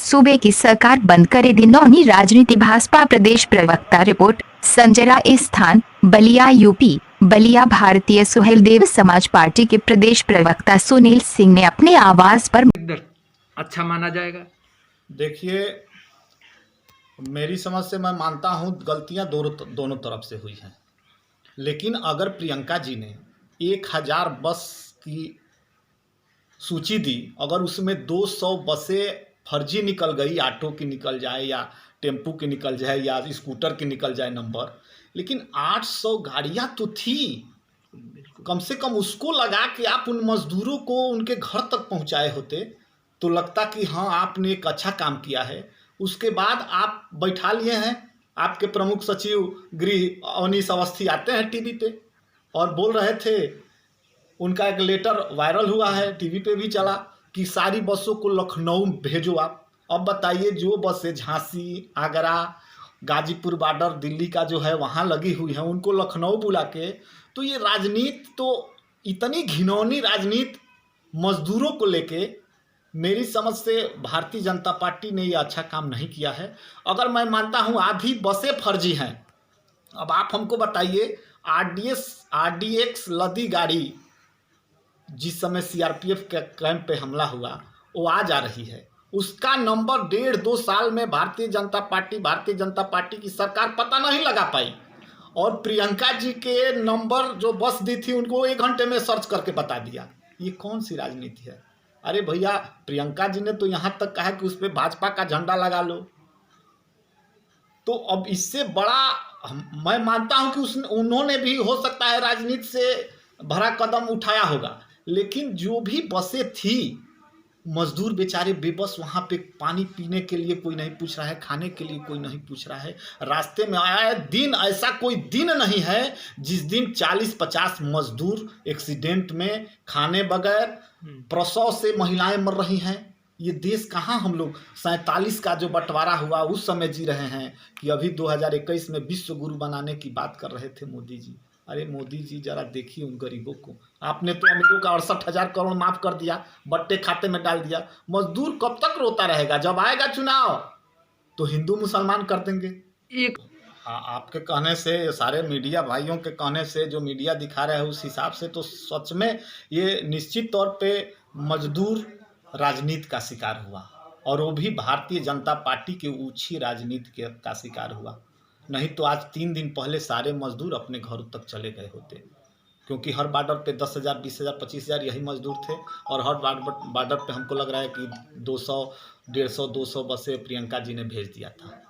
सूबे की सरकार बंद करे दिनौनी राजनीति। भाजपा प्रदेश प्रवक्ता रिपोर्ट। संजय राय स्थान बलिया यूपी। बलिया भारतीय सुहेलदेव समाज पार्टी के प्रदेश प्रवक्ता सुनील सिंह ने अपने आवास पर अच्छा माना जाएगा। देखिए, मेरी समझ से मैं मानता हूं गलतियां दोनों तरफ से हुई हैं, लेकिन अगर प्रियंका जी ने 1000 बस की सूची दी, अगर उसमें 200 बसें फर्जी निकल गई, ऑटो की निकल जाए या टेम्पू की निकल जाए या स्कूटर की निकल जाए नंबर, लेकिन 800 गाड़ियां तो थी। कम से कम उसको लगा कि आप उन मजदूरों को उनके घर तक पहुंचाए होते तो लगता कि हाँ, आपने एक अच्छा काम किया है। उसके बाद आप बैठा लिए हैं, आपके प्रमुख सचिव गृह अवनीश अवस्थी आते हैं टीवी पे और बोल रहे थे, उनका एक लेटर वायरल हुआ है, टीवी पे भी चला कि सारी बसों को लखनऊ भेजो आप। अब बताइए, जो बसें झांसी, आगरा, गाजीपुर बॉर्डर दिल्ली का जो है वहाँ लगी हुई है, उनको लखनऊ बुला के, तो ये राजनीति तो इतनी घिनौनी राजनीति मजदूरों को लेके, मेरी समझ से भारतीय जनता पार्टी ने ये अच्छा काम नहीं किया है। अगर मैं मानता हूँ आधी बसें फर्जी हैं, अब आप हमको बताइए, आरडीएक्स लदी गाड़ी जिस समय सीआरपीएफ के कैंप पे हमला हुआ वो आ जा रही है, उसका नंबर 1.5-2 साल में भारतीय जनता पार्टी की सरकार पता नहीं लगा पाई, और प्रियंका जी के नंबर जो बस दी थी उनको 1 घंटे में सर्च करके बता दिया। ये कौन सी राजनीति है? अरे भैया, प्रियंका जी ने तो यहाँ तक कहा कि उस पर भाजपा का झंडा लगा लो। तो अब इससे बड़ा मैं मानता हूं कि उन्होंने भी हो सकता है राजनीति से भरा कदम उठाया होगा, लेकिन जो भी बसें थी, मजदूर बेचारे बेबस, वहाँ पे पानी पीने के लिए कोई नहीं पूछ रहा है, खाने के लिए कोई नहीं पूछ रहा है। रास्ते में आया दिन, ऐसा कोई दिन नहीं है जिस दिन 40-50 मजदूर एक्सीडेंट में, खाने बगैर, प्रसव से महिलाएं मर रही हैं। ये देश कहाँ हम लोग 47 का जो बंटवारा हुआ उस समय जी रहे हैं कि अभी 2021 में विश्व गुरु बनाने की बात कर रहे थे मोदी जी। अरे मोदी जी, जरा देखिए उन गरीबों को। आपने तो अमीरों का 68,000 करोड़ माफ कर दिया, बट्टे खाते में डाल दिया। मजदूर कब तक रोता रहेगा? जब आएगा चुनाव तो हिंदू मुसलमान कर देंगे। एक हाँ, आपके कहने से, सारे मीडिया भाइयों के कहने से, जो मीडिया दिखा रहा है उस हिसाब से तो सच में ये निश्चित तौर पे मजदूर राजनीति का शिकार हुआ, और वो भी भारतीय जनता पार्टी के ऊंची राजनीति का शिकार हुआ। नहीं तो आज 3 दिन पहले सारे मजदूर अपने घरों तक चले गए होते, क्योंकि हर बॉर्डर पे 10,000, 20,000, 25,000 यही मजदूर थे, और हर बॉर्डर पे हमको लग रहा है कि 200, 150, 200 बसें प्रियंका जी ने भेज दिया था।